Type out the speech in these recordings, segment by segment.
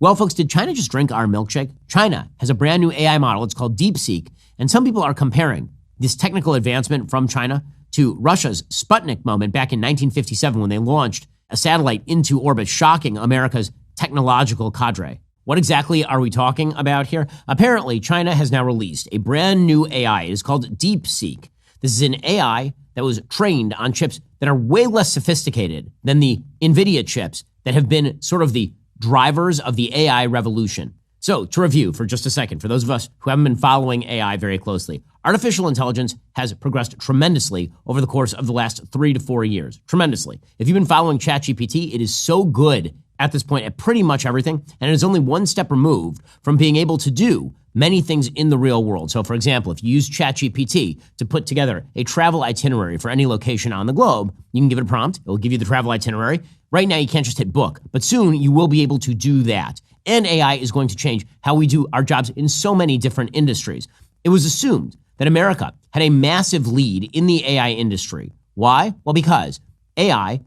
Well, folks, did China just drink our milkshake? China has a brand new AI model. It's called DeepSeek. And some people are comparing this technical advancement from China to Russia's Sputnik moment back in 1957 when they launched a satellite into orbit, shocking America's technological cadre. What exactly are we talking about here? Apparently, China has now released a brand new AI. It is called DeepSeek. This is an AI that was trained on chips that are way less sophisticated than the Nvidia chips that have been sort of the drivers of the AI revolution. So, to review for just a second, for those of us who haven't been following AI very closely, artificial intelligence has progressed tremendously over the course of the last 3 to 4 years. Tremendously. If you've been following ChatGPT, it is so good at this point at pretty much everything, and it is only one step removed from being able to do many things in the real world. So, for example, if you use ChatGPT to put together a travel itinerary for any location on the globe, you can give it a prompt. It will give you the travel itinerary. Right now, you can't just hit book, but soon you will be able to do that. And AI is going to change how we do our jobs in so many different industries. It was assumed that America had a massive lead in the AI industry. Why? Well, because AI,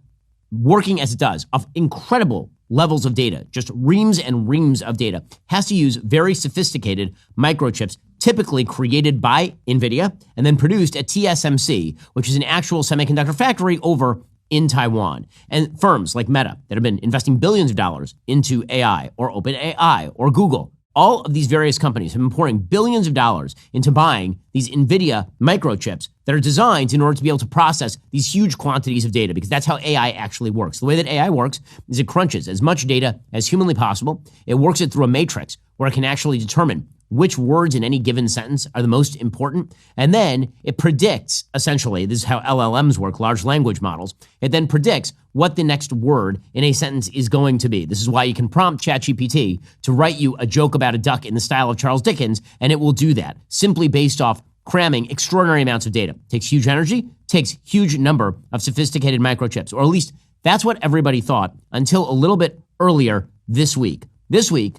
working as it does, of incredible levels of data, just reams and reams of data, has to use very sophisticated microchips, typically created by Nvidia and then produced at TSMC, which is an actual semiconductor factory over in Taiwan. And firms like Meta that have been investing billions of dollars into AI, or OpenAI, or Google, all of these various companies have been pouring billions of dollars into buying these NVIDIA microchips that are designed in order to be able to process these huge quantities of data, because that's how AI actually works. The way that AI works is it crunches as much data as humanly possible. It works it through a matrix where it can actually determine which words in any given sentence are the most important. And then it predicts, essentially, this is how LLMs work, large language models. It then predicts what the next word in a sentence is going to be. This is why you can prompt ChatGPT to write you a joke about a duck in the style of Charles Dickens, and it will do that, simply based off cramming extraordinary amounts of data. Takes huge energy, takes huge number of sophisticated microchips, or at least that's what everybody thought until a little bit earlier this week. This week,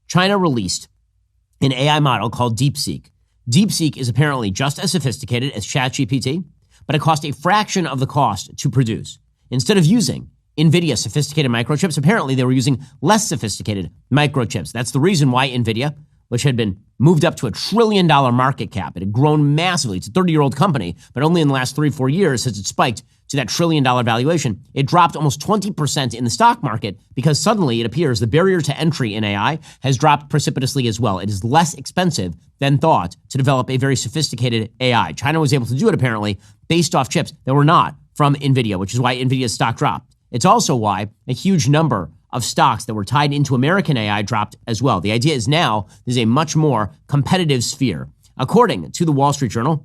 China released an AI model called DeepSeek. DeepSeek is apparently just as sophisticated as ChatGPT, but it cost a fraction of the cost to produce. Instead of using NVIDIA sophisticated microchips, apparently they were using less sophisticated microchips. That's the reason why NVIDIA, which had been moved up to $1 trillion market cap, it had grown massively. It's a 30-year-old company, but only in the last 3-4 years has it spiked to that $1 trillion valuation. It dropped almost 20% in the stock market because suddenly it appears the barrier to entry in AI has dropped precipitously as well. It is less expensive than thought to develop a very sophisticated AI. China was able to do it apparently based off chips that were not from NVIDIA, which is why NVIDIA's stock dropped. It's also why a huge number of stocks that were tied into American AI dropped as well. The idea is now there's a much more competitive sphere. According to the Wall Street Journal,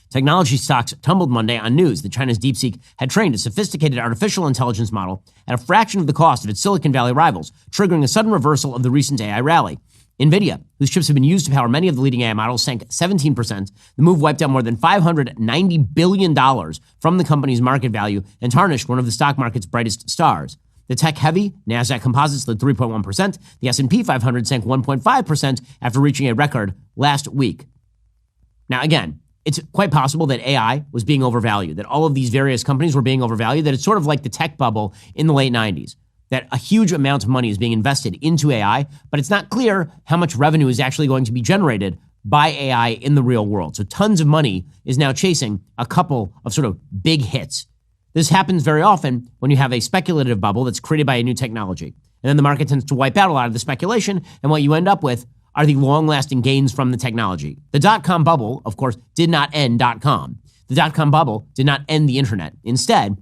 technology stocks tumbled Monday on news that China's DeepSeek had trained a sophisticated artificial intelligence model at a fraction of the cost of its Silicon Valley rivals, triggering a sudden reversal of the recent AI rally. NVIDIA, whose chips have been used to power many of the leading AI models, sank 17%. The move wiped out more than $590 billion from the company's market value and tarnished one of the stock market's brightest stars. The tech-heavy NASDAQ Composite slid 3.1%. The S&P 500 sank 1.5% after reaching a record last week. Now, again, it's quite possible that AI was being overvalued, that all of these various companies were being overvalued, that it's sort of like the tech bubble in the late 90s, that a huge amount of money is being invested into AI, but it's not clear how much revenue is actually going to be generated by AI in the real world. So tons of money is now chasing a couple of sort of big hits. This happens very often when you have a speculative bubble that's created by a new technology. And then the market tends to wipe out a lot of the speculation, and what you end up with are the long-lasting gains from the technology. The dot-com bubble, of course, did not end .com. The dot-com bubble did not end the internet. Instead,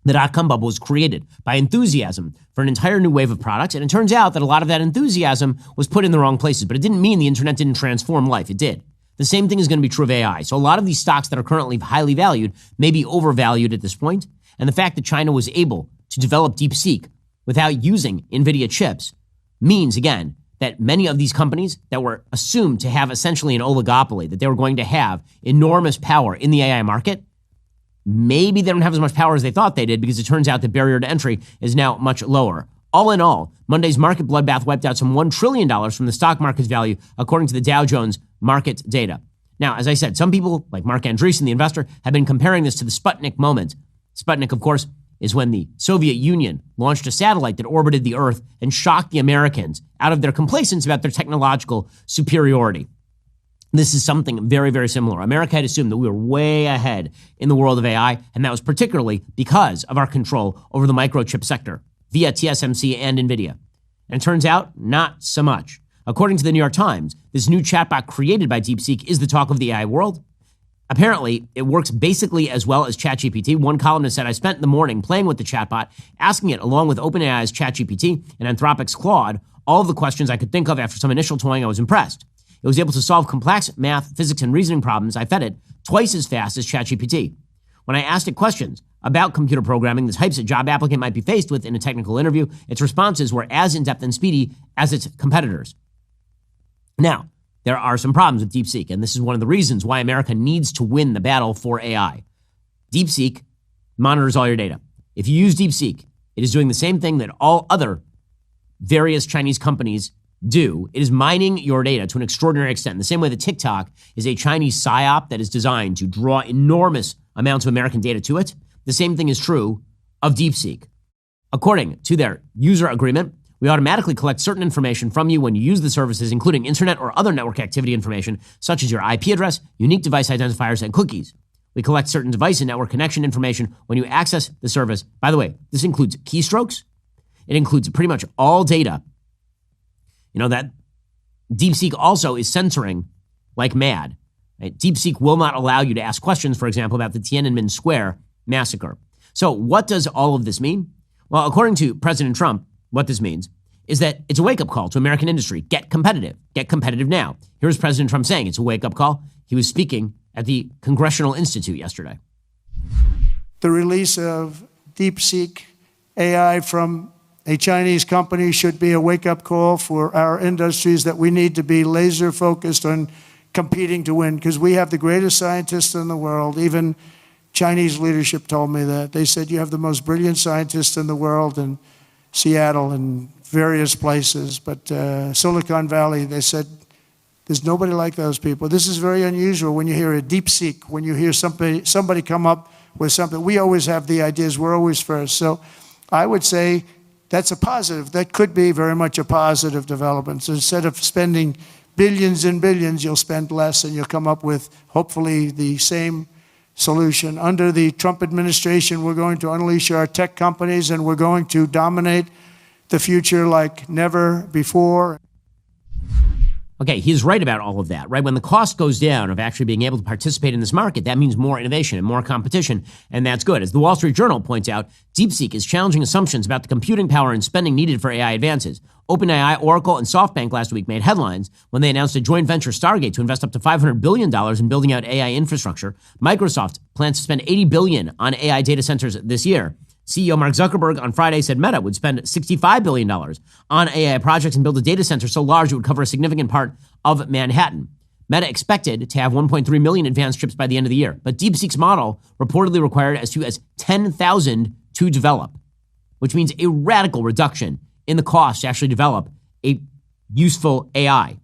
the dot-com bubble was created by enthusiasm for an entire new wave of products, and it turns out that a lot of that enthusiasm was put in the wrong places, but it didn't mean the internet didn't transform life. It did. The same thing is going to be true of AI. So a lot of these stocks that are currently highly valued may be overvalued at this point, and the fact that China was able to develop DeepSeek without using NVIDIA chips means, again, that many of these companies that were assumed to have essentially an oligopoly, that they were going to have enormous power in the AI market, maybe they don't have as much power as they thought they did, because it turns out the barrier to entry is now much lower. All in all, Monday's market bloodbath wiped out some $1 trillion from the stock market's value, according to the Dow Jones market data. Now, as I said, some people, like Mark Andreessen, the investor, have been comparing this to the Sputnik moment. Sputnik, of course, is when the Soviet Union launched a satellite that orbited the Earth and shocked the Americans out of their complacence about their technological superiority. This is something very, very similar. America had assumed that we were way ahead in the world of AI, and that was particularly because of our control over the microchip sector via TSMC and Nvidia. And it turns out, not so much. According to the New York Times, this new chatbot created by DeepSeek is the talk of the AI world. Apparently, it works basically as well as ChatGPT. One columnist said, I spent the morning playing with the chatbot, asking it, along with OpenAI's ChatGPT and Anthropic's Claude, all of the questions I could think of. After some initial toying, I was impressed. It was able to solve complex math, physics, and reasoning problems. I fed it twice as fast as ChatGPT. When I asked it questions about computer programming, the types a job applicant might be faced with in a technical interview, its responses were as in-depth and speedy as its competitors. Now, there are some problems with DeepSeek, and this is one of the reasons why America needs to win the battle for AI. DeepSeek monitors all your data. If you use DeepSeek, it is doing the same thing that all other various Chinese companies do. It is mining your data to an extraordinary extent. In the same way that TikTok is a Chinese psyop that is designed to draw enormous amounts of American data to it, the same thing is true of DeepSeek. According to their user agreement, we automatically collect certain information from you when you use the services, including internet or other network activity information, such as your IP address, unique device identifiers, and cookies. We collect certain device and network connection information when you access the service. By the way, this includes keystrokes. It includes pretty much all data. You know that DeepSeek also is censoring like mad. Right? DeepSeek will not allow you to ask questions, for example, about the Tiananmen Square massacre. So what does all of this mean? Well, according to President Trump, what this means is that it's a wake-up call to American industry. Get competitive. Get competitive now. Here's President Trump saying it's a wake-up call. He was speaking at the Congressional Institute yesterday. The release of DeepSeek AI from a Chinese company should be a wake-up call for our industries that we need to be laser-focused on competing to win, because we have the greatest scientists in the world. Even Chinese leadership told me that. They said, you have the most brilliant scientists in the world in Seattle and various places. But Silicon Valley, they said, there's nobody like those people. This is very unusual when you hear a DeepSeek, when you hear somebody come up with something. We always have the ideas. We're always first. So I would say that's a positive. That could be very much a positive development. So instead of spending billions and billions, you'll spend less and you'll come up with, hopefully, the same solution. Under the Trump administration, we're going to unleash our tech companies and we're going to dominate the future like never before. Okay, he's right about all of that, right? When the cost goes down of actually being able to participate in this market, that means more innovation and more competition, and that's good. As the Wall Street Journal points out, DeepSeek is challenging assumptions about the computing power and spending needed for AI advances. OpenAI, Oracle, and SoftBank last week made headlines when they announced a joint venture, Stargate, to invest up to $500 billion in building out AI infrastructure. Microsoft plans to spend $80 billion on AI data centers this year. CEO Mark Zuckerberg on Friday said Meta would spend $65 billion on AI projects and build a data center so large it would cover a significant part of Manhattan. Meta expected to have 1.3 million advanced chips by the end of the year, but DeepSeek's model reportedly required as few as 10,000 to develop, which means a radical reduction in the cost to actually develop a useful AI.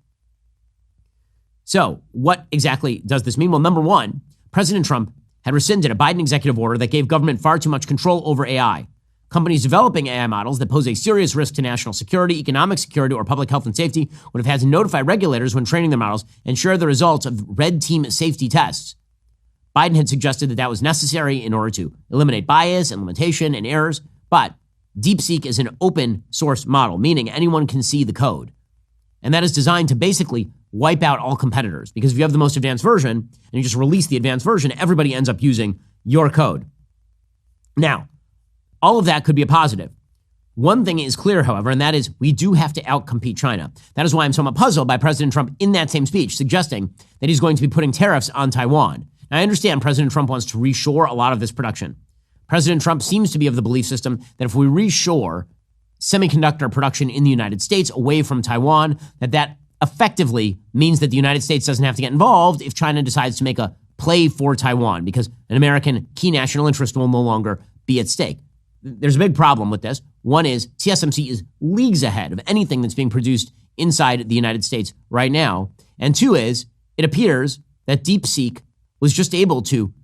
So what exactly does this mean? Well, number one, President Trump had rescinded a Biden executive order that gave government far too much control over AI. Companies developing AI models that pose a serious risk to national security, economic security, or public health and safety would have had to notify regulators when training their models and share the results of red team safety tests. Biden had suggested that that was necessary in order to eliminate bias and limitation and errors, but DeepSeek is an open source model, meaning anyone can see the code. And that is designed to basically wipe out all competitors, because if you have the most advanced version and you just release the advanced version, everybody ends up using your code. Now, all of that could be a positive. One thing is clear, however, and that is we do have to outcompete China. That is why I'm somewhat puzzled by President Trump in that same speech suggesting that he's going to be putting tariffs on Taiwan. Now, I understand President Trump wants to reshore a lot of this production. President Trump seems to be of the belief system that if we reshore semiconductor production in the United States away from Taiwan, that effectively means that the United States doesn't have to get involved if China decides to make a play for Taiwan, because an American key national interest will no longer be at stake. There's a big problem with this. One is TSMC is leagues ahead of anything that's being produced inside the United States right now. And two is it appears that DeepSeek was just able to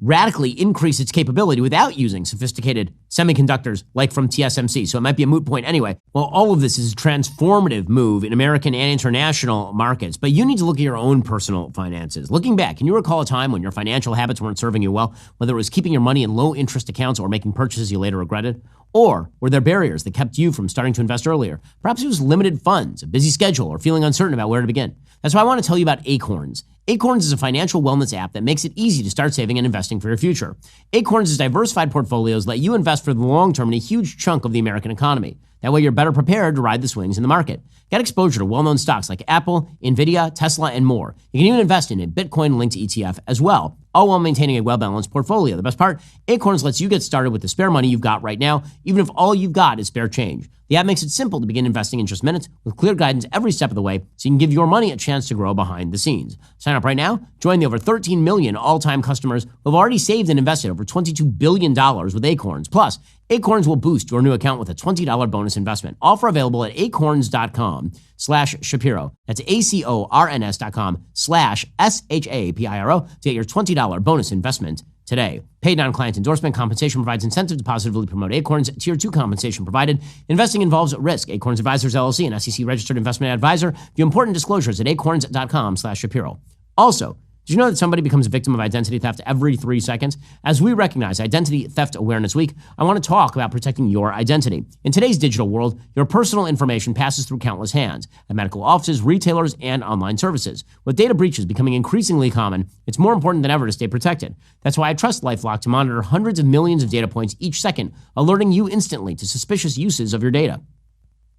radically increase its capability without using sophisticated semiconductors like from TSMC. So it might be a moot point anyway. Well, all of this is a transformative move in American and international markets, but you need to look at your own personal finances. Looking back, can you recall a time when your financial habits weren't serving you well, whether it was keeping your money in low interest accounts or making purchases you later regretted? Or were there barriers that kept you from starting to invest earlier? Perhaps it was limited funds, a busy schedule, or feeling uncertain about where to begin. That's why I want to tell you about Acorns. Acorns is a financial wellness app that makes it easy to start saving and investing for your future. Acorns' diversified portfolios let you invest for the long term in a huge chunk of the American economy. That way you're better prepared to ride the swings in the market. Get exposure to well-known stocks like Apple, Nvidia, Tesla, and more. You can even invest in a Bitcoin-linked ETF as well, all while maintaining a well-balanced portfolio. The best part, Acorns lets you get started with the spare money you've got right now, even if all you've got is spare change. The app makes it simple to begin investing in just minutes with clear guidance every step of the way so you can give your money a chance to grow behind the scenes. Sign up right now. Join the over 13 million all-time customers who have already saved and invested over $22 billion with Acorns. Plus, Acorns will boost your new account with a $20 bonus investment. Offer available at acorns.com/Shapiro. That's acorns.com/SHAPIRO to get your $20 bonus investment today. Paid non-client endorsement compensation provides incentive to positively promote Acorns. Tier 2 compensation provided. Investing involves risk. Acorns Advisors LLC, an SEC-registered investment advisor. View important disclosures at acorns.com/Shapiro. Also, did you know that somebody becomes a victim of identity theft every 3 seconds? As we recognize Identity Theft Awareness Week, I want to talk about protecting your identity. In today's digital world, your personal information passes through countless hands at medical offices, retailers, and online services. With data breaches becoming increasingly common, it's more important than ever to stay protected. That's why I trust LifeLock to monitor hundreds of millions of data points each second, alerting you instantly to suspicious uses of your data.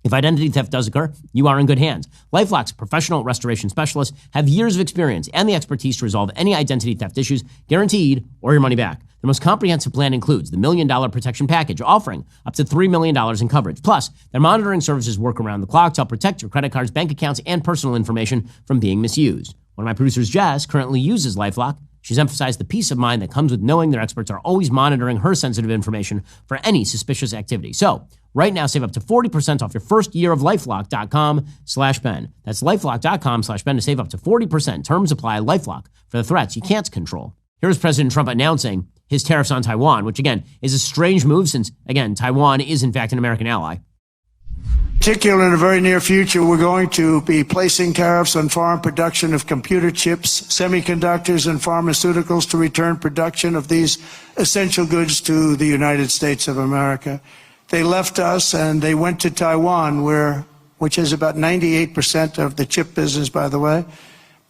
If identity theft does occur, you are in good hands. LifeLock's professional restoration specialists have years of experience and the expertise to resolve any identity theft issues, guaranteed, or your money back. The most comprehensive plan includes the $1 Million Protection Package, offering up to $3 million in coverage. Plus, their monitoring services work around the clock to help protect your credit cards, bank accounts, and personal information from being misused. One of my producers, Jess, currently uses LifeLock. She's emphasized the peace of mind that comes with knowing their experts are always monitoring her sensitive information for any suspicious activity. So, right now, save up to 40% off your first year of LifeLock.com/Ben. That's LifeLock.com/Ben to save up to 40%. Terms apply. LifeLock, for the threats you can't control. Here's President Trump announcing his tariffs on Taiwan, which again is a strange move since, again, Taiwan is in fact an American ally. Particularly in the very near future, we're going to be placing tariffs on foreign production of computer chips, semiconductors, and pharmaceuticals to return production of these essential goods to the United States of America. They left us and they went to Taiwan, which is about 98% of the chip business, by the way.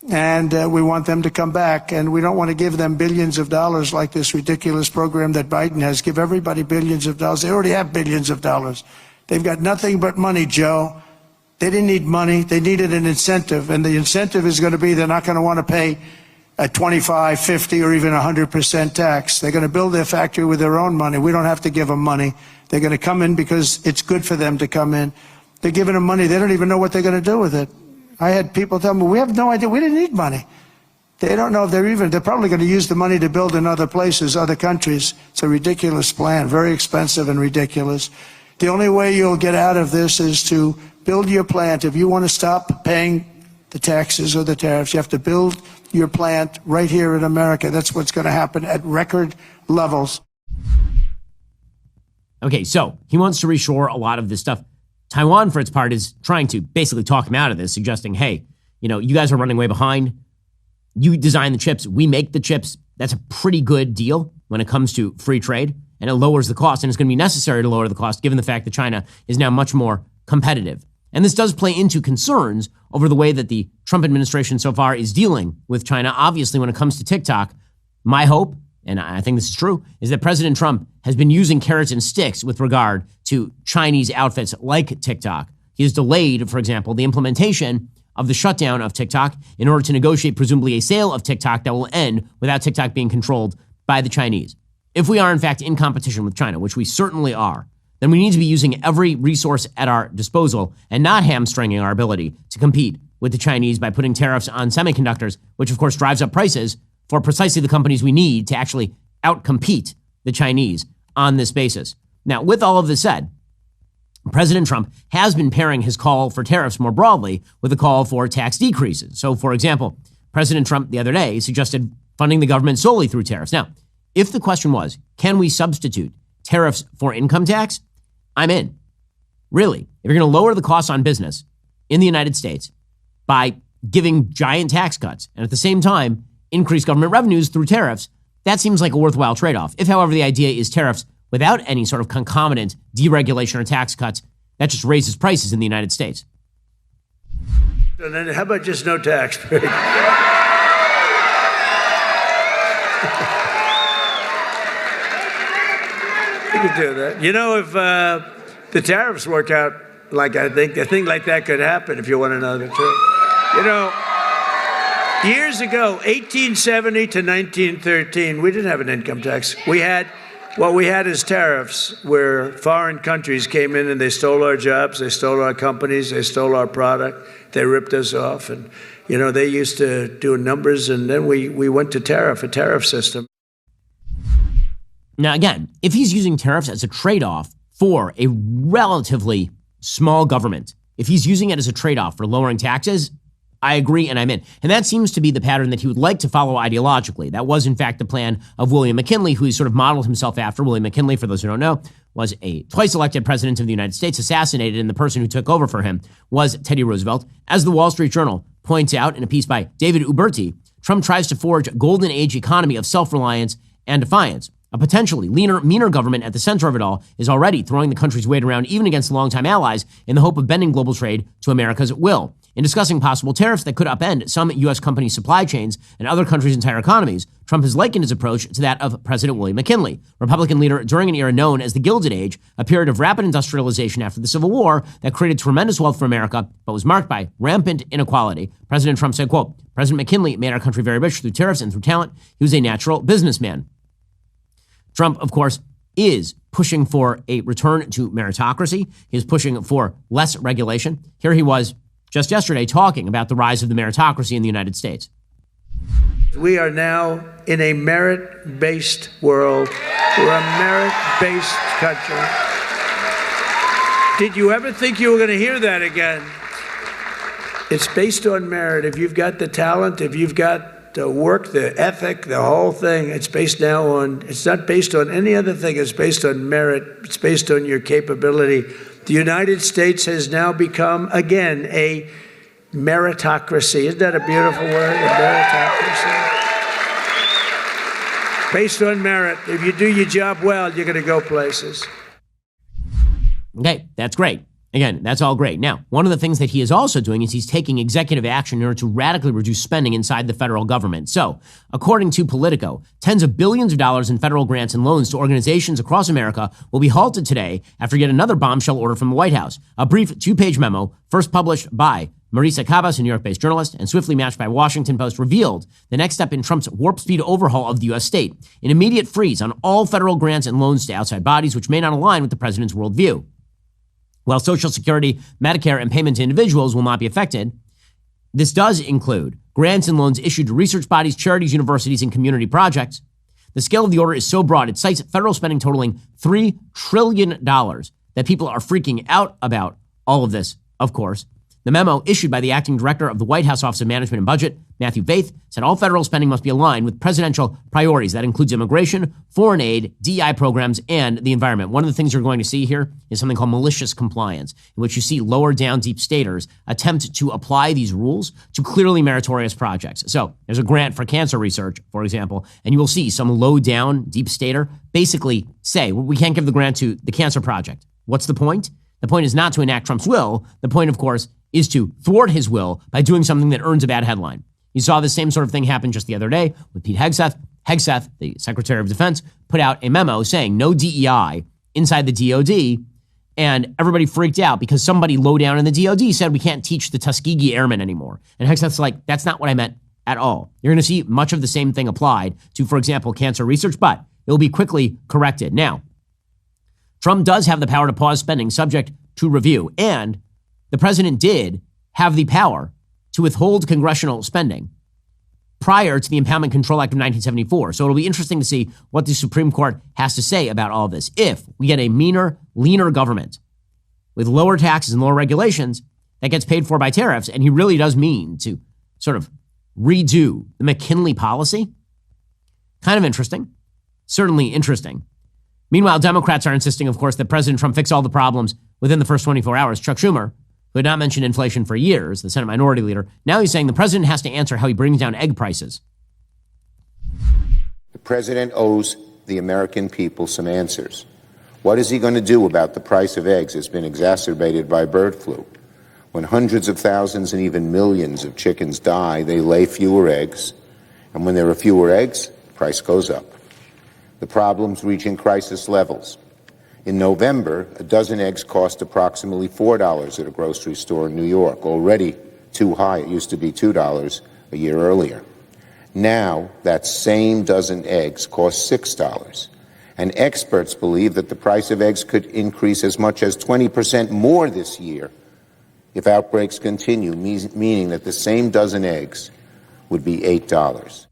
And we want them to come back. And we don't want to give them billions of dollars like this ridiculous program that Biden has. Give everybody billions of dollars. They already have billions of dollars. They've got nothing but money, Joe. They didn't need money. They needed an incentive. And the incentive is going to be they're not going to want to pay a 25, 50, or even 100% tax. They're going to build their factory with their own money. We don't have to give them money. They're going to come in because it's good for them to come in. They're giving them money. They don't even know what they're going to do with it. I had people tell me, we have no idea. We didn't need money. They don't know if they're probably going to use the money to build in other places, other countries. It's a ridiculous plan, very expensive and ridiculous. The only way you'll get out of this is to build your plant. If you want to stop paying the taxes or the tariffs, you have to build your plant right here in America. That's what's going to happen at record levels. Okay, so he wants to reshore a lot of this stuff. Taiwan, for its part, is trying to basically talk him out of this, suggesting, hey, you guys are running way behind. You design the chips. We make the chips. That's a pretty good deal when it comes to free trade. And it lowers the cost, and it's going to be necessary to lower the cost given the fact that China is now much more competitive. And this does play into concerns over the way that the Trump administration so far is dealing with China. Obviously, when it comes to TikTok, my hope, and I think this is true, is that President Trump has been using carrots and sticks with regard to Chinese outfits like TikTok. He has delayed, for example, the implementation of the shutdown of TikTok in order to negotiate presumably a sale of TikTok that will end without TikTok being controlled by the Chinese. If we are, in fact, in competition with China, which we certainly are, then we need to be using every resource at our disposal and not hamstringing our ability to compete with the Chinese by putting tariffs on semiconductors, which, of course, drives up prices for precisely the companies we need to actually outcompete the Chinese on this basis. Now, with all of this said, President Trump has been pairing his call for tariffs more broadly with a call for tax decreases. So, for example, President Trump the other day suggested funding the government solely through tariffs. Now, If the question was, can we substitute tariffs for income tax? I'm in. Really, if you're going to lower the costs on business in the United States by giving giant tax cuts and at the same time increase government revenues through tariffs, that seems like a worthwhile trade-off. If, however, the idea is tariffs without any sort of concomitant deregulation or tax cuts, that just raises prices in the United States. And then how about just no tax? You could do that. You know, if the tariffs work out like I think, a thing like that could happen, if you want to know the truth. You know, years ago, 1870 to 1913, we didn't have an income tax. What we had is tariffs, where foreign countries came in and they stole our jobs, they stole our companies, they stole our product, they ripped us off. And, you know, they used to do numbers, and then we went to a tariff system. Now, again, if he's using tariffs as a trade-off for a relatively small government, if he's using it as a trade-off for lowering taxes, I agree and I'm in. And that seems to be the pattern that he would like to follow ideologically. That was, in fact, the plan of William McKinley, who he sort of modeled himself after. William McKinley, for those who don't know, was a twice-elected president of the United States, assassinated, and the person who took over for him was Teddy Roosevelt. As the Wall Street Journal points out in a piece by David Uberti, Trump tries to forge a golden age economy of self-reliance and defiance. A potentially leaner, meaner government at the center of it all is already throwing the country's weight around even against longtime allies in the hope of bending global trade to America's will. In discussing possible tariffs that could upend some U.S. companies' supply chains and other countries' entire economies, Trump has likened his approach to that of President William McKinley, Republican leader during an era known as the Gilded Age, a period of rapid industrialization after the Civil War that created tremendous wealth for America, but was marked by rampant inequality. President Trump said, quote, "President McKinley made our country very rich through tariffs and through talent. He was a natural businessman." Trump, of course, is pushing for a return to meritocracy. He is pushing for less regulation. Here he was just yesterday talking about the rise of the meritocracy in the United States. We are now in a merit-based world. We're a merit-based country. Did you ever think you were going to hear that again? It's based on merit. If you've got the talent, if you've got the work, the ethic, the whole thing, it's not based on any other thing. It's based on merit. It's based on your capability. The United States has now become, again, a meritocracy. Isn't that a beautiful word, a meritocracy? Based on merit. If you do your job well, you're going to go places. Okay, that's great. Again, that's all great. Now, one of the things that he is also doing is he's taking executive action in order to radically reduce spending inside the federal government. So, according to Politico, tens of billions of dollars in federal grants and loans to organizations across America will be halted today after yet another bombshell order from the White House. A brief two-page memo, first published by Marisa Cabas, a New York-based journalist, and swiftly matched by Washington Post, revealed the next step in Trump's warp-speed overhaul of the U.S. state, an immediate freeze on all federal grants and loans to outside bodies which may not align with the president's worldview. While Social Security, Medicare, and payment to individuals will not be affected, this does include grants and loans issued to research bodies, charities, universities, and community projects. The scale of the order is so broad, it cites federal spending totaling $3 trillion that people are freaking out about all of this, of course. The memo, issued by the acting director of the White House Office of Management and Budget, Matthew Vaith, said all federal spending must be aligned with presidential priorities. That includes immigration, foreign aid, DEI programs, and the environment. One of the things you're going to see here is something called malicious compliance, in which you see lower down deep staters attempt to apply these rules to clearly meritorious projects. So there's a grant for cancer research, for example, and you will see some low down deep stater basically say, well, we can't give the grant to the cancer project. What's the point? The point is not to enact Trump's will. The point, of course, is to thwart his will by doing something that earns a bad headline. You saw the same sort of thing happen just the other day with Pete Hegseth. Hegseth, the Secretary of Defense, put out a memo saying no DEI inside the DOD, and everybody freaked out because somebody low down in the DOD said we can't teach the Tuskegee Airmen anymore. And Hegseth's like, that's not what I meant at all. You're going to see much of the same thing applied to, for example, cancer research, but it will be quickly corrected. Now, Trump does have the power to pause spending subject to review, and the president did have the power to withhold congressional spending prior to the Impoundment Control Act of 1974. So it'll be interesting to see what the Supreme Court has to say about all this. If we get a meaner, leaner government with lower taxes and lower regulations that gets paid for by tariffs, and he really does mean to sort of redo the McKinley policy, kind of interesting. certainly interesting. Meanwhile, Democrats are insisting, of course, that President Trump fix all the problems within the first 24 hours. Chuck Schumer, who had not mentioned inflation for years, the Senate Minority Leader, now he's saying the president has to answer how he brings down egg prices. The president owes the American people some answers. What is he going to do about the price of eggs that's been exacerbated by bird flu? When hundreds of thousands and even millions of chickens die, they lay fewer eggs. And when there are fewer eggs, the price goes up. The problem's reaching crisis levels. In November, a dozen eggs cost approximately $4 at a grocery store in New York, already too high. It used to be $2 a year earlier. Now, that same dozen eggs cost $6. And experts believe that the price of eggs could increase as much as 20% more this year if outbreaks continue, meaning that the same dozen eggs would be $8.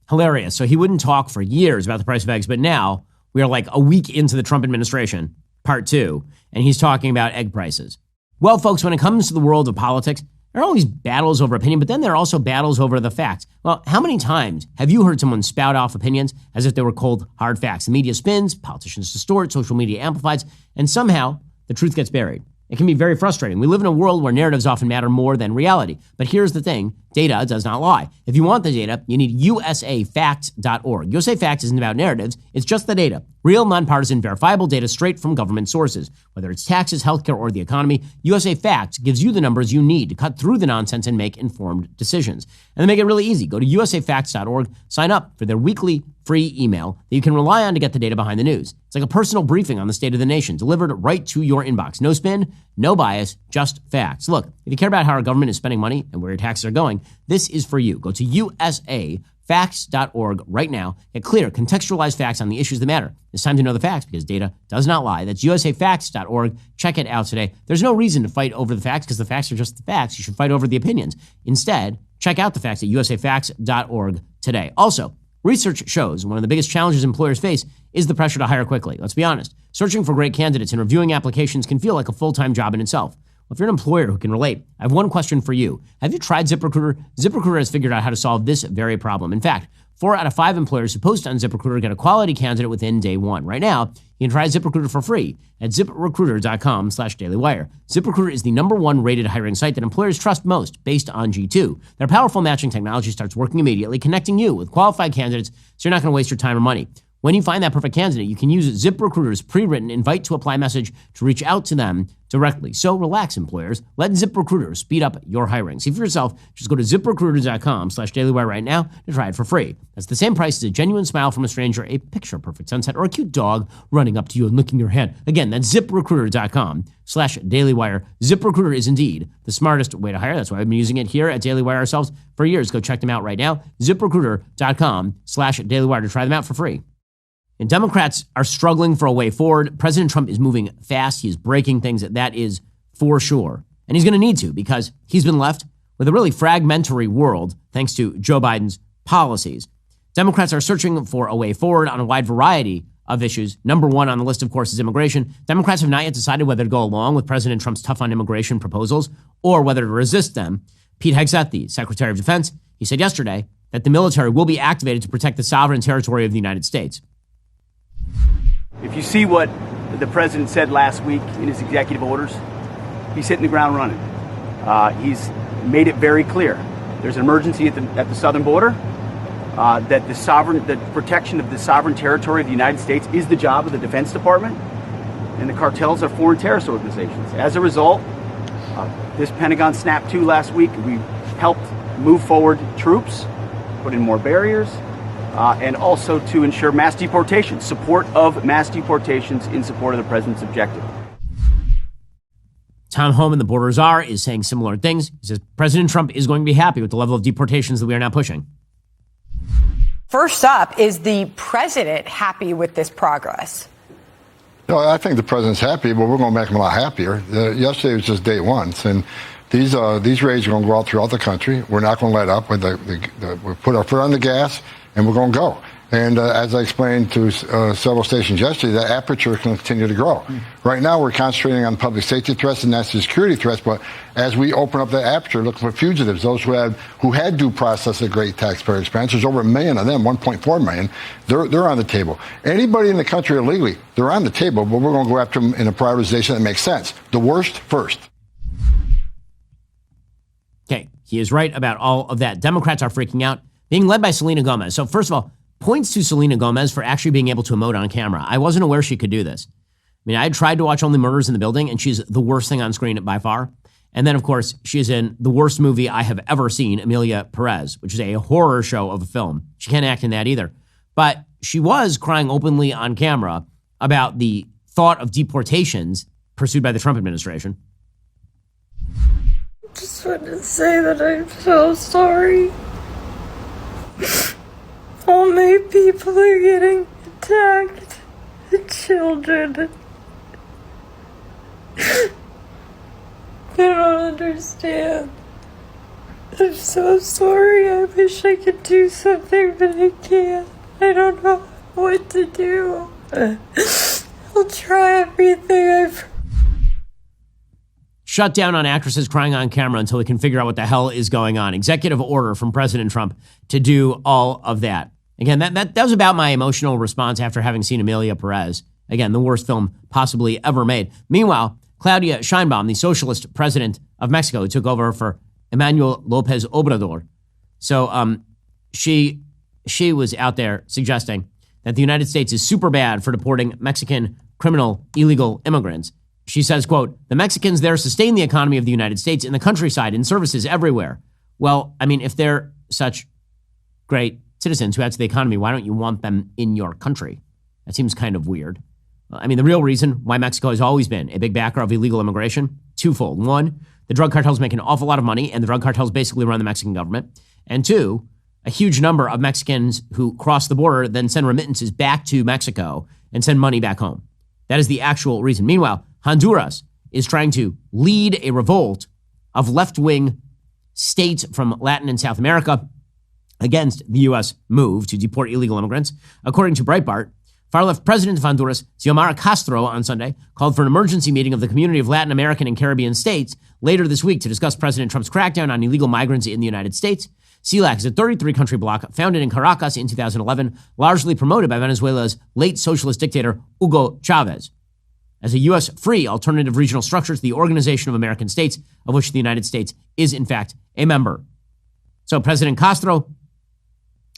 Hilarious. So he wouldn't talk for years about the price of eggs, but now we are like a week into the Trump administration, part 2, and he's talking about egg prices. Well, folks, when it comes to the world of politics, there are always battles over opinion, but then there are also battles over the facts. Well, how many times have you heard someone spout off opinions as if they were cold, hard facts? The media spins, politicians distort, social media amplifies, and somehow the truth gets buried. It can be very frustrating. We live in a world where narratives often matter more than reality. But here's the thing, data does not lie. If you want the data, you need usafacts.org. USA Facts isn't about narratives, it's just the data. Real, nonpartisan, verifiable data straight from government sources. Whether it's taxes, healthcare, or the economy, USA Facts gives you the numbers you need to cut through the nonsense and make informed decisions. And they make it really easy. Go to usafacts.org, sign up for their weekly free email that you can rely on to get the data behind the news. It's like a personal briefing on the state of the nation, delivered right to your inbox. No spin, no bias, just facts. Look, if you care about how our government is spending money and where your taxes are going, this is for you. Go to usafacts.org right now. Get clear, contextualized facts on the issues that matter. It's time to know the facts because data does not lie. That's usafacts.org. Check it out today. There's no reason to fight over the facts because the facts are just the facts. You should fight over the opinions. Instead, check out the facts at usafacts.org today. Also, research shows one of the biggest challenges employers face is the pressure to hire quickly. Let's be honest. Searching for great candidates and reviewing applications can feel like a full-time job in itself. Well, if you're an employer who can relate, I have one question for you. Have you tried ZipRecruiter? ZipRecruiter has figured out how to solve this very problem. In fact, 4 out of 5 employers who post on ZipRecruiter get a quality candidate within day 1. Right now, you can try ZipRecruiter for free at ziprecruiter.com/dailywire. ZipRecruiter is the #1 rated hiring site that employers trust most based on G2. Their powerful matching technology starts working immediately, connecting you with qualified candidates so you're not going to waste your time or money. When you find that perfect candidate, you can use ZipRecruiter's pre-written invite to apply message to reach out to them directly. So relax, employers. Let ZipRecruiter speed up your hiring. See for yourself. Just go to ziprecruiter.com/dailywire right now to try it for free. That's the same price as a genuine smile from a stranger, a picture-perfect sunset, or a cute dog running up to you and licking your hand. Again, that's ziprecruiter.com/dailywire. ZipRecruiter is indeed the smartest way to hire. That's why I've been using it here at Daily Wire ourselves for years. Go check them out right now. ZipRecruiter.com/dailywire to try them out for free. And Democrats are struggling for a way forward. President Trump is moving fast. He is breaking things. That is for sure. And he's going to need to because he's been left with a really fragmentary world thanks to Joe Biden's policies. Democrats are searching for a way forward on a wide variety of issues. #1 on the list, of course, is immigration. Democrats have not yet decided whether to go along with President Trump's tough on immigration proposals or whether to resist them. Pete Hegseth, the Secretary of Defense, he said yesterday that the military will be activated to protect the sovereign territory of the United States. If you see what the president said last week in his executive orders, he's hitting the ground running. He's made it very clear. There's an emergency at the southern border, that the protection of the sovereign territory of the United States is the job of the Defense Department, and the cartels are foreign terrorist organizations. As a result, this Pentagon Snap 2 last week, we helped move forward troops, put in more barriers, and also to ensure mass deportations, support of mass deportations in support of the president's objective. Tom Homan, the border czar, is saying similar things. He says President Trump is going to be happy with the level of deportations that we are now pushing. First up, is the president happy with this progress? No, I think the president's happy, but we're going to make him a lot happier. Yesterday was just day 1, and these raids are going to go out throughout the country. We're not going to let up. We put our foot on the gas, and we're going to go. And as I explained to several stations yesterday, that aperture can continue to grow. Right now, we're concentrating on public safety threats and national security threats, but as we open up that aperture, looking for fugitives, those who had due process at great taxpayer expense, there's over 1 million of them, 1.4 million, they're on the table. Anybody in the country illegally, they're on the table, but we're going to go after them in a prioritization that makes sense. The worst first. Okay, he is right about all of that. Democrats are freaking out, being led by Selena Gomez. So first of all, points to Selena Gomez for actually being able to emote on camera. I wasn't aware she could do this. I mean, I had tried to watch Only Murders in the Building, and she's the worst thing on screen by far. And then, of course, she is in the worst movie I have ever seen, Emilia Perez, which is a horror show of a film. She can't act in that either. But she was crying openly on camera about the thought of deportations pursued by the Trump administration. I just want to say that I'm so sorry. All my people are getting attacked. The children. I don't understand. I'm so sorry. I wish I could do something, but I can't. I don't know what to do. I'll try everything I've... Shut down on actresses crying on camera until we can figure out what the hell is going on. Executive order from President Trump to do all of that. Again, that was about my emotional response after having seen Emilia Perez. Again, the worst film possibly ever made. Meanwhile, Claudia Sheinbaum, the socialist president of Mexico, who took over for Emmanuel Lopez Obrador. So she was out there suggesting that the United States is super bad for deporting Mexican criminal illegal immigrants. She says, quote, "The Mexicans there sustain the economy of the United States in the countryside, in services everywhere." Well, I mean, if they're such great citizens who add to the economy, why don't you want them in your country? That seems kind of weird. I mean, the real reason why Mexico has always been a big backer of illegal immigration, twofold. One, the drug cartels make an awful lot of money, and the drug cartels basically run the Mexican government. And two, a huge number of Mexicans who cross the border then send remittances back to Mexico and send money back home. That is the actual reason. Meanwhile, Honduras is trying to lead a revolt of left-wing states from Latin and South America against the U.S. move to deport illegal immigrants. According to Breitbart, far-left president of Honduras, Xiomara Castro, on Sunday, called for an emergency meeting of the community of Latin American and Caribbean states later this week to discuss President Trump's crackdown on illegal migrants in the United States. CELAC is a 33-country bloc founded in Caracas in 2011, largely promoted by Venezuela's late socialist dictator Hugo Chavez. As a U.S. free alternative regional structure to the Organization of American States, of which the United States is, in fact, a member. So President Castro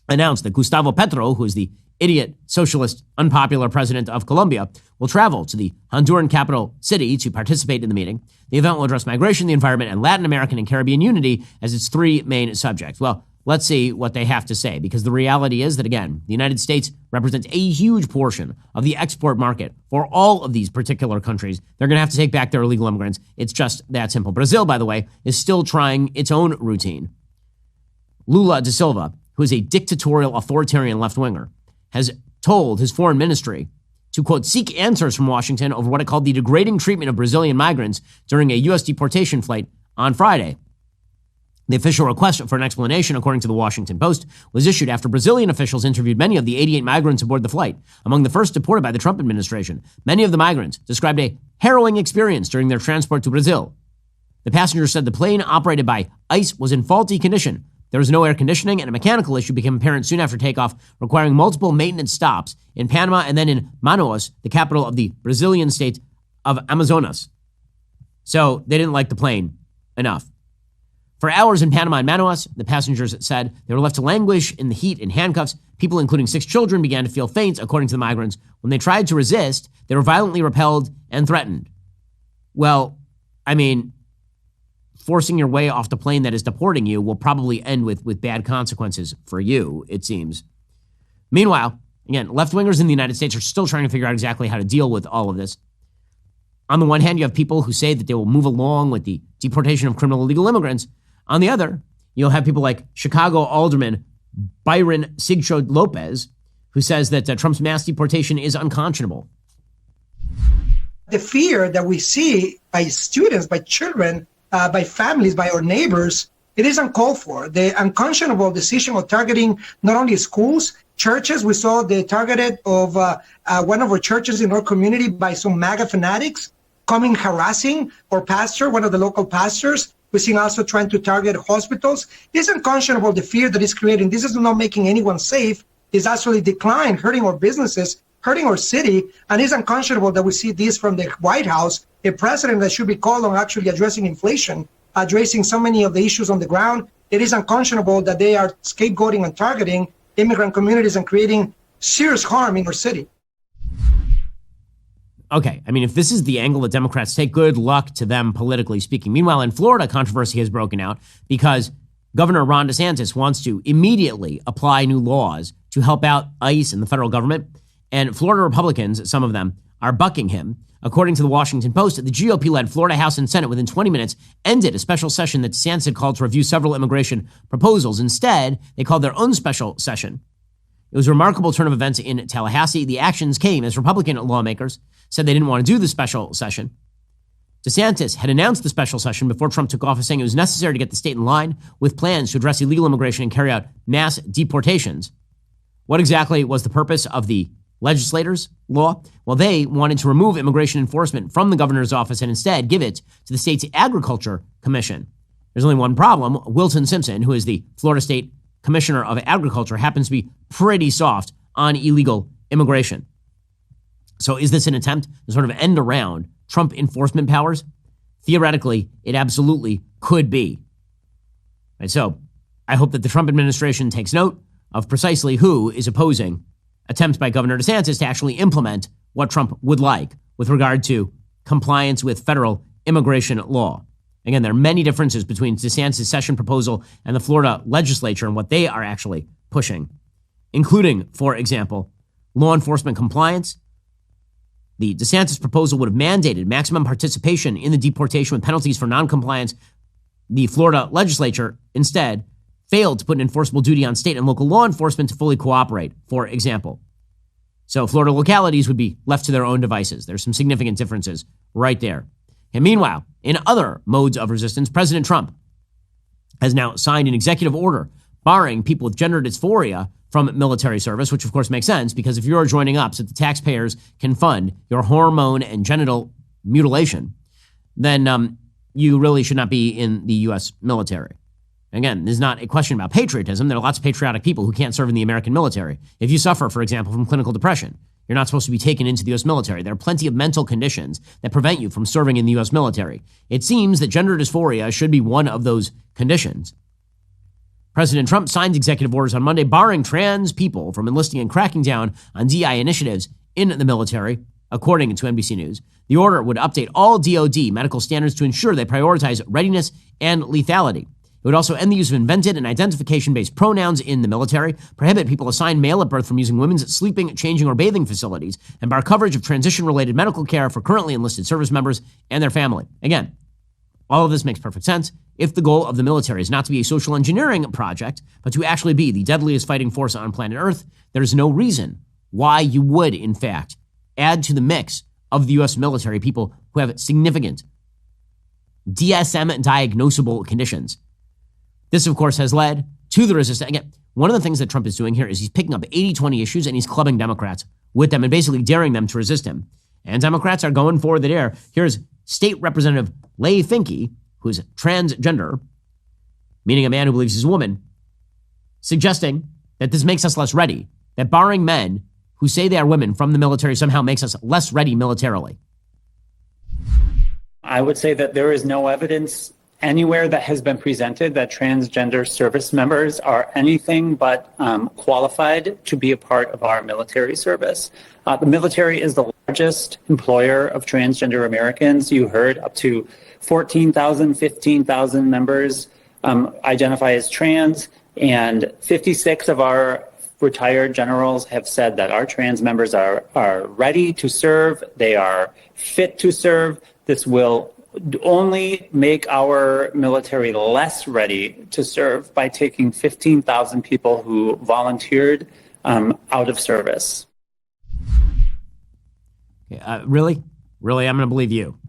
announced that Gustavo Petro, who is the idiot, socialist, unpopular president of Colombia, will travel to the Honduran capital city to participate in the meeting. The event will address migration, the environment, and Latin American and Caribbean unity as its three main subjects. Well, let's see what they have to say, because the reality is that, again, the United States represents a huge portion of the export market for all of these particular countries. They're going to have to take back their illegal immigrants. It's just that simple. Brazil, by the way, is still trying its own routine. Lula da Silva, who is a dictatorial, authoritarian left-winger, has told his foreign ministry to, quote, seek answers from Washington over what it called the degrading treatment of Brazilian migrants during a U.S. deportation flight on Friday. The official request for an explanation, according to the Washington Post, was issued after Brazilian officials interviewed many of the 88 migrants aboard the flight, among the first deported by the Trump administration. Many of the migrants described a harrowing experience during their transport to Brazil. The passengers said the plane, operated by ICE, was in faulty condition. There was no air conditioning, and a mechanical issue became apparent soon after takeoff, requiring multiple maintenance stops in Panama and then in Manaus, the capital of the Brazilian state of Amazonas. So they didn't like the plane enough. For hours in Panama and Manaus, the passengers said they were left to languish in the heat in handcuffs. People, including 6 children, began to feel faint, according to the migrants. When they tried to resist, they were violently repelled and threatened. Well, I mean, forcing your way off the plane that is deporting you will probably end with bad consequences for you, it seems. Meanwhile, again, left-wingers in the United States are still trying to figure out exactly how to deal with all of this. On the one hand, you have people who say that they will move along with the deportation of criminal illegal immigrants. On the other, you'll have people like Chicago Alderman Byron Sigcho Lopez, who says that Trump's mass deportation is unconscionable. The fear that we see by students, by children, by families, by our neighbors, it is uncalled for. The unconscionable decision of targeting not only schools, churches. We saw the targeted of one of our churches in our community by some MAGA fanatics coming harassing our pastor, one of the local pastors. We're seeing also trying to target hospitals. It's unconscionable, the fear that is creating. This is not making anyone safe. It's actually decline, hurting our businesses, hurting our city. And it's unconscionable that we see this from the White House, a president that should be called on actually addressing inflation, addressing so many of the issues on the ground. It is unconscionable that they are scapegoating and targeting immigrant communities and creating serious harm in our city. Okay, I mean, if this is the angle that Democrats take, good luck to them politically speaking. Meanwhile, in Florida, controversy has broken out because Governor Ron DeSantis wants to immediately apply new laws to help out ICE and the federal government. And Florida Republicans, some of them, are bucking him. According to the Washington Post, the GOP-led Florida House and Senate within 20 minutes ended a special session that DeSantis had called to review several immigration proposals. Instead, they called their own special session. It was a remarkable turn of events in Tallahassee. The actions came as Republican lawmakers said they didn't want to do the special session. DeSantis had announced the special session before Trump took office, saying it was necessary to get the state in line with plans to address illegal immigration and carry out mass deportations. What exactly was the purpose of the legislators' law? Well, they wanted to remove immigration enforcement from the governor's office and instead give it to the state's Agriculture Commission. There's only one problem. Wilton Simpson, who is the Florida State Commissioner of Agriculture, happens to be pretty soft on illegal immigration. So is this an attempt to sort of end around Trump enforcement powers? Theoretically, it absolutely could be. Right, so I hope that the Trump administration takes note of precisely who is opposing attempts by Governor DeSantis to actually implement what Trump would like with regard to compliance with federal immigration law. Again, there are many differences between DeSantis' session proposal and the Florida legislature and what they are actually pushing, including, for example, law enforcement compliance. The DeSantis proposal would have mandated maximum participation in the deportation with penalties for noncompliance. The Florida legislature instead failed to put an enforceable duty on state and local law enforcement to fully cooperate, for example. So Florida localities would be left to their own devices. There's some significant differences right there. And meanwhile, in other modes of resistance, President Trump has now signed an executive order barring people with gender dysphoria from military service, which of course makes sense because if you're joining up so that the taxpayers can fund your hormone and genital mutilation, then you really should not be in the U.S. military. Again, this is not a question about patriotism. There are lots of patriotic people who can't serve in the American military. If you suffer, for example, from clinical depression, you're not supposed to be taken into the U.S. military. There are plenty of mental conditions that prevent you from serving in the U.S. military. It seems that gender dysphoria should be one of those conditions. President Trump signed executive orders on Monday barring trans people from enlisting and cracking down on DEI initiatives in the military, according to NBC News. The order would update all DoD medical standards to ensure they prioritize readiness and lethality. It would also end the use of invented and identification-based pronouns in the military, prohibit people assigned male at birth from using women's sleeping, changing, or bathing facilities, and bar coverage of transition-related medical care for currently enlisted service members and their family. Again, all of this makes perfect sense if the goal of the military is not to be a social engineering project, but to actually be the deadliest fighting force on planet Earth. There's no reason why you would, in fact, add to the mix of the U.S. military people who have significant DSM diagnosable conditions. This, of course, has led to the resistance. Again, one of the things that Trump is doing here is he's picking up 80-20 issues and he's clubbing Democrats with them and basically daring them to resist him. And Democrats are going for the dare. Here's State Representative Leigh Finke, who's transgender, meaning a man who believes he's a woman, suggesting that this makes us less ready, that barring men who say they are women from the military somehow makes us less ready militarily. I would say that there is no evidence anywhere that has been presented that transgender service members are anything but qualified to be a part of our military service. The military is the largest employer of transgender Americans. You heard up to 14,000, 15,000 members identify as trans, and 56 of our retired generals have said that our trans members are ready to serve. They are fit to serve. This will only make our military less ready to serve by taking 15,000 people who volunteered out of service. Really? Really? I'm going to believe you.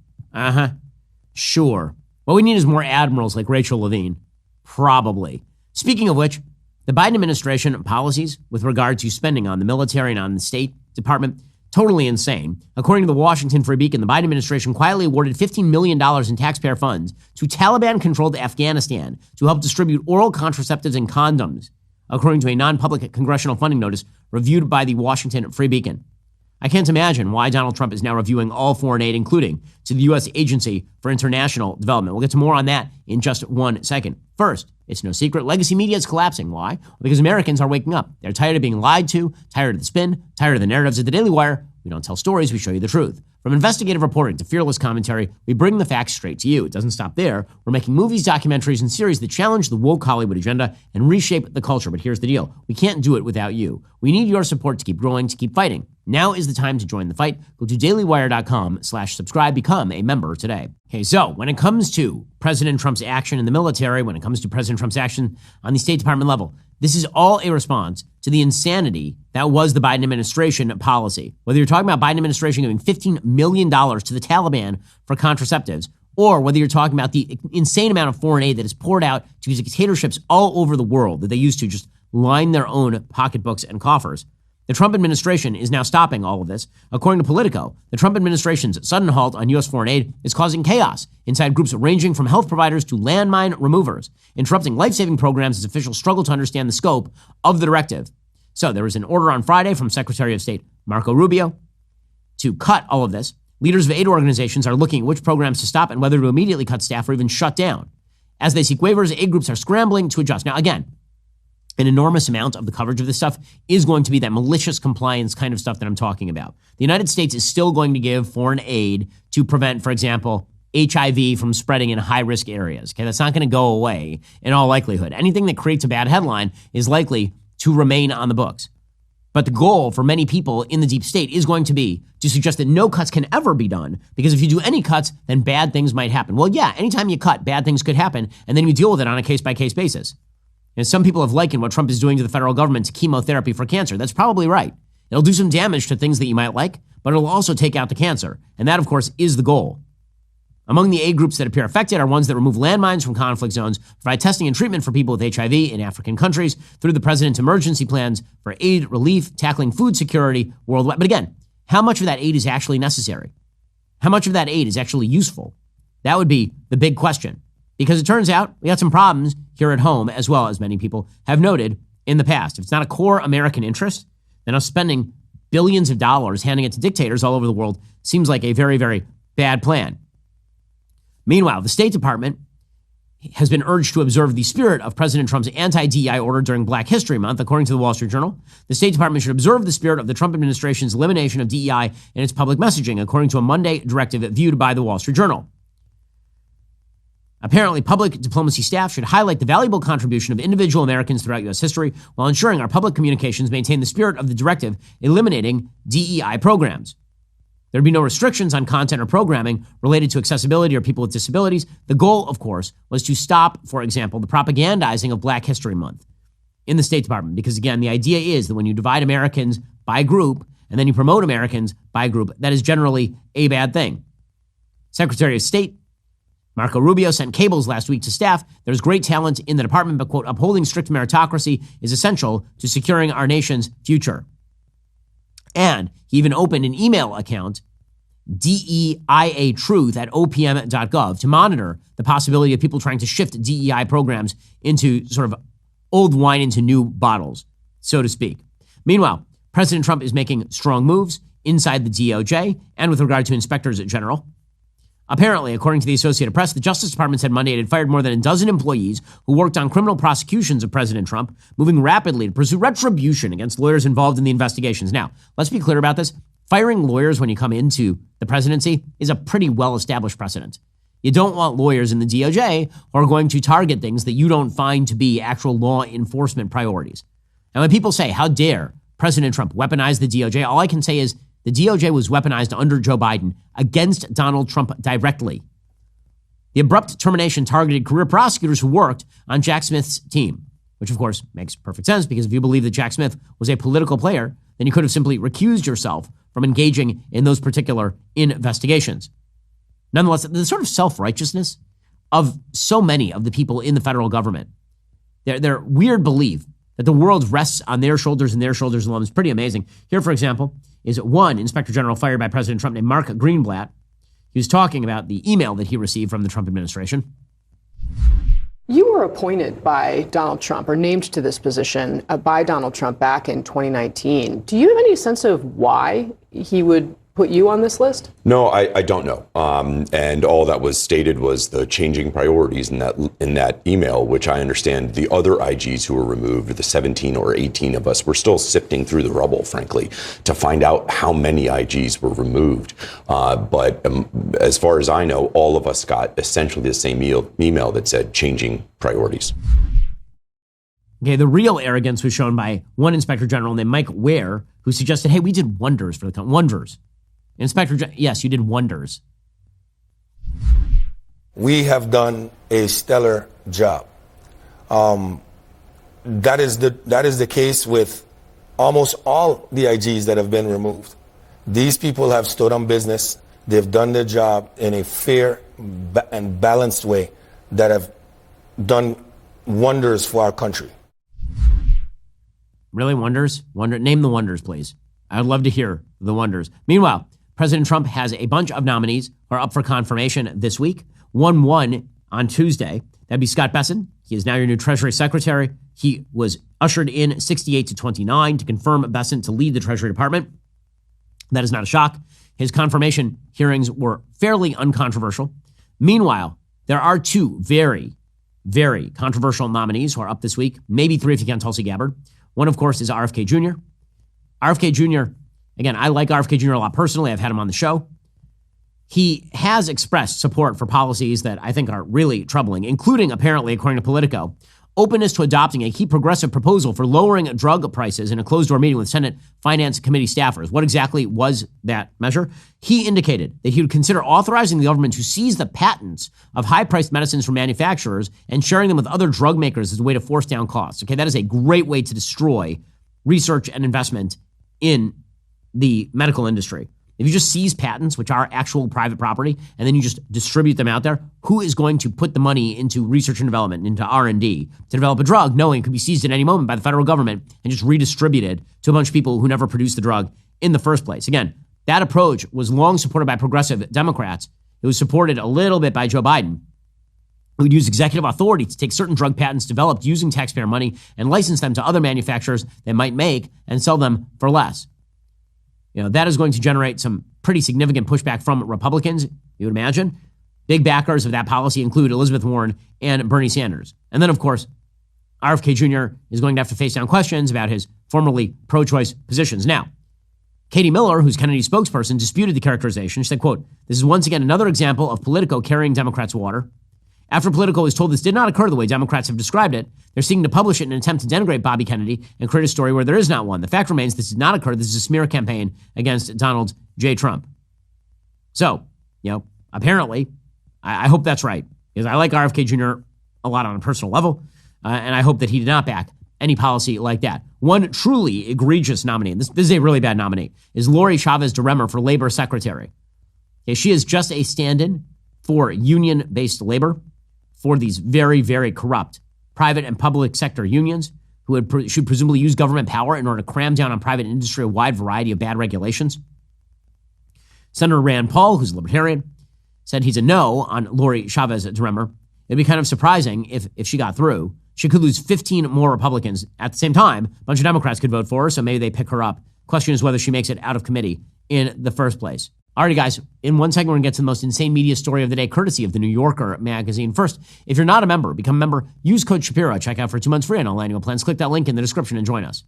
Sure. What we need is more admirals like Rachel Levine. Probably. Speaking of which, The Biden administration policies with regard to spending on the military and on the State Department, totally insane. According to the Washington Free Beacon, the Biden administration quietly awarded $15 million in taxpayer funds to Taliban-controlled Afghanistan to help distribute oral contraceptives and condoms, according to a non-public congressional funding notice reviewed by the Washington Free Beacon. I can't imagine why Donald Trump is now reviewing all foreign aid, including to the U.S. Agency for International Development. We'll get to more on that in just 1 second. First, it's no secret, legacy media is collapsing. Why? Well, because Americans are waking up. They're tired of being lied to, tired of the spin, tired of the narratives. At the Daily Wire, we don't tell stories, we show you the truth. From investigative reporting to fearless commentary, we bring the facts straight to you. It doesn't stop there. We're making movies, documentaries, and series that challenge the woke Hollywood agenda and reshape the culture. But here's the deal. We can't do it without you. We need your support to keep growing, to keep fighting. Now is the time to join the fight. Go to dailywire.com/subscribe. Become a member today. Okay, so when it comes to President Trump's action in the military, when it comes to President Trump's action on the State Department level, this is all a response to the insanity that was the Biden administration policy. Whether you're talking about Biden administration giving $15 million to the Taliban for contraceptives, or whether you're talking about the insane amount of foreign aid that is poured out to dictatorships all over the world that they used to just line their own pocketbooks and coffers. The Trump administration is now stopping all of this. According to Politico, the Trump administration's sudden halt on U.S. foreign aid is causing chaos inside groups ranging from health providers to landmine removers, interrupting life-saving programs as officials struggle to understand the scope of the directive. So there was an order on Friday from Secretary of State Marco Rubio to cut all of this. Leaders of aid organizations are looking at which programs to stop and whether to immediately cut staff or even shut down. As they seek waivers, aid groups are scrambling to adjust. Now, again, an enormous amount of the coverage of this stuff is going to be that malicious compliance kind of stuff that I'm talking about. The United States is still going to give foreign aid to prevent, for example, HIV from spreading in high-risk areas. Okay, that's not going to go away in all likelihood. Anything that creates a bad headline is likely to remain on the books. But the goal for many people in the deep state is going to be to suggest that no cuts can ever be done, because if you do any cuts, then bad things might happen. Well, yeah, anytime you cut, bad things could happen, and then you deal with it on a case-by-case basis. And some people have likened what Trump is doing to the federal government to chemotherapy for cancer. That's probably right. It'll do some damage to things that you might like, but it'll also take out the cancer. And that, of course, is the goal. Among the aid groups that appear affected are ones that remove landmines from conflict zones, provide testing and treatment for people with HIV in African countries through the president's emergency plans for aid relief, tackling food security worldwide. But again, how much of that aid is actually necessary? How much of that aid is actually useful? That would be the big question. Because it turns out we got some problems here at home, as well as many people have noted in the past. If it's not a core American interest, then us spending billions of dollars handing it to dictators all over the world seems like a very, very bad plan. Meanwhile, the State Department has been urged to observe the spirit of President Trump's anti-DEI order during Black History Month, according to the Wall Street Journal. The State Department should observe the spirit of the Trump administration's elimination of DEI in its public messaging, according to a Monday directive viewed by the Wall Street Journal. Apparently, public diplomacy staff should highlight the valuable contribution of individual Americans throughout U.S. history while ensuring our public communications maintain the spirit of the directive eliminating DEI programs. There'd be no restrictions on content or programming related to accessibility or people with disabilities. The goal, of course, was to stop, for example, the propagandizing of Black History Month in the State Department. Because, again, the idea is that when you divide Americans by group and then you promote Americans by group, that is generally a bad thing. Secretary of State Marco Rubio sent cables last week to staff. There's great talent in the department, but, quote, upholding strict meritocracy is essential to securing our nation's future. And he even opened an email account, DEIA-Truth at opm.gov, to monitor the possibility of people trying to shift DEI programs into sort of old wine into new bottles, so to speak. Meanwhile, President Trump is making strong moves inside the DOJ and with regard to inspectors general. Apparently, according to the Associated Press, the Justice Department said Monday it had fired more than a dozen employees who worked on criminal prosecutions of President Trump, moving rapidly to pursue retribution against lawyers involved in the investigations. Now, let's be clear about this. Firing lawyers when you come into the presidency is a pretty well-established precedent. You don't want lawyers in the DOJ who are going to target things that you don't find to be actual law enforcement priorities. And when people say, how dare President Trump weaponize the DOJ, all I can say is, the DOJ was weaponized under Joe Biden against Donald Trump directly. The abrupt termination targeted career prosecutors who worked on Jack Smith's team, which of course makes perfect sense because if you believe that Jack Smith was a political player, then you could have simply recused yourself from engaging in those particular investigations. Nonetheless, the sort of self-righteousness of so many of the people in the federal government, their weird belief that the world rests on their shoulders and their shoulders alone is pretty amazing. Here, for example, is one Inspector General fired by President Trump named Mark Greenblatt. He was talking about the email that he received from the Trump administration. You were appointed by Donald Trump, or named to this position by Donald Trump back in 2019. Do you have any sense of why he would put you on this list? No, I don't know. And all that was stated was the changing priorities in that email, which I understand the other IGs who were removed, the 17 or 18 of us, we're still sifting through the rubble, frankly, to find out how many IGs were removed. But as far as I know, all of us got essentially the same email that said changing priorities. Okay, the real arrogance was shown by one Inspector General named Mike Ware, who suggested, hey, we did wonders for the country. Wonders. Yes, you did wonders. We have done a stellar job. That is the case with almost all the IGs that have been removed. These people have stood on business. They've done their job in a fair and balanced way that have done wonders for our country. Really, wonders? Name the wonders, please. I would love to hear the wonders. Meanwhile, President Trump has a bunch of nominees who are up for confirmation this week. One won on Tuesday. That'd be Scott Bessent. He is now your new Treasury Secretary. He was ushered in 68-29 to confirm Bessent to lead the Treasury Department. That is not a shock. His confirmation hearings were fairly uncontroversial. Meanwhile, there are two very, very controversial nominees who are up this week. Maybe three if you count Tulsi Gabbard. One, of course, is RFK Jr. RFK Jr., again, I like RFK Jr. a lot personally. I've had him on the show. He has expressed support for policies that I think are really troubling, including, apparently, according to Politico, openness to adopting a key progressive proposal for lowering drug prices in a closed-door meeting with Senate Finance Committee staffers. What exactly was that measure? He indicated that he would consider authorizing the government to seize the patents of high-priced medicines from manufacturers and sharing them with other drug makers as a way to force down costs. Okay, that is a great way to destroy research and investment in the medical industry. If you just seize patents, which are actual private property, and then you just distribute them out there, who is going to put the money into research and development, into R&D, to develop a drug knowing it could be seized at any moment by the federal government and just redistributed to a bunch of people who never produced the drug in the first place? Again, that approach was long supported by progressive Democrats. It was supported a little bit by Joe Biden, who would use executive authority to take certain drug patents developed using taxpayer money and license them to other manufacturers that might make and sell them for less. That is going to generate some pretty significant pushback from Republicans, you would imagine. Big backers of that policy include Elizabeth Warren and Bernie Sanders. And then, of course, RFK Jr. is going to have to face down questions about his formerly pro-choice positions. Now, Katie Miller, who's Kennedy's spokesperson, disputed the characterization. She said, quote, "This is once again another example of Politico carrying Democrats' water. After Politico was told this did not occur the way Democrats have described it, they're seeking to publish it in an attempt to denigrate Bobby Kennedy and create a story where there is not one. The fact remains this did not occur. This is a smear campaign against Donald J. Trump." So, apparently, I hope that's right, because I like RFK Jr. a lot on a personal level, and I hope that he did not back any policy like that. One truly egregious nominee, and this is a really bad nominee, is Lori Chavez DeRemer for Labor Secretary. Okay, she is just a stand-in for union-based labor for these very, very corrupt private and public sector unions who should presumably use government power in order to cram down on private industry a wide variety of bad regulations. Senator Rand Paul, who's a libertarian, said he's a no on Lori Chavez DeRemer. It'd be kind of surprising if she got through. She could lose 15 more Republicans. At the same time, a bunch of Democrats could vote for her, so maybe they pick her up. Question is whether she makes it out of committee in the first place. Alrighty, guys, in one second, we're going to get to the most insane media story of the day, courtesy of the New Yorker magazine. First, if you're not a member, become a member. Use code Shapiro. Check out for 2 months free on all annual plans. Click that link in the description and join us.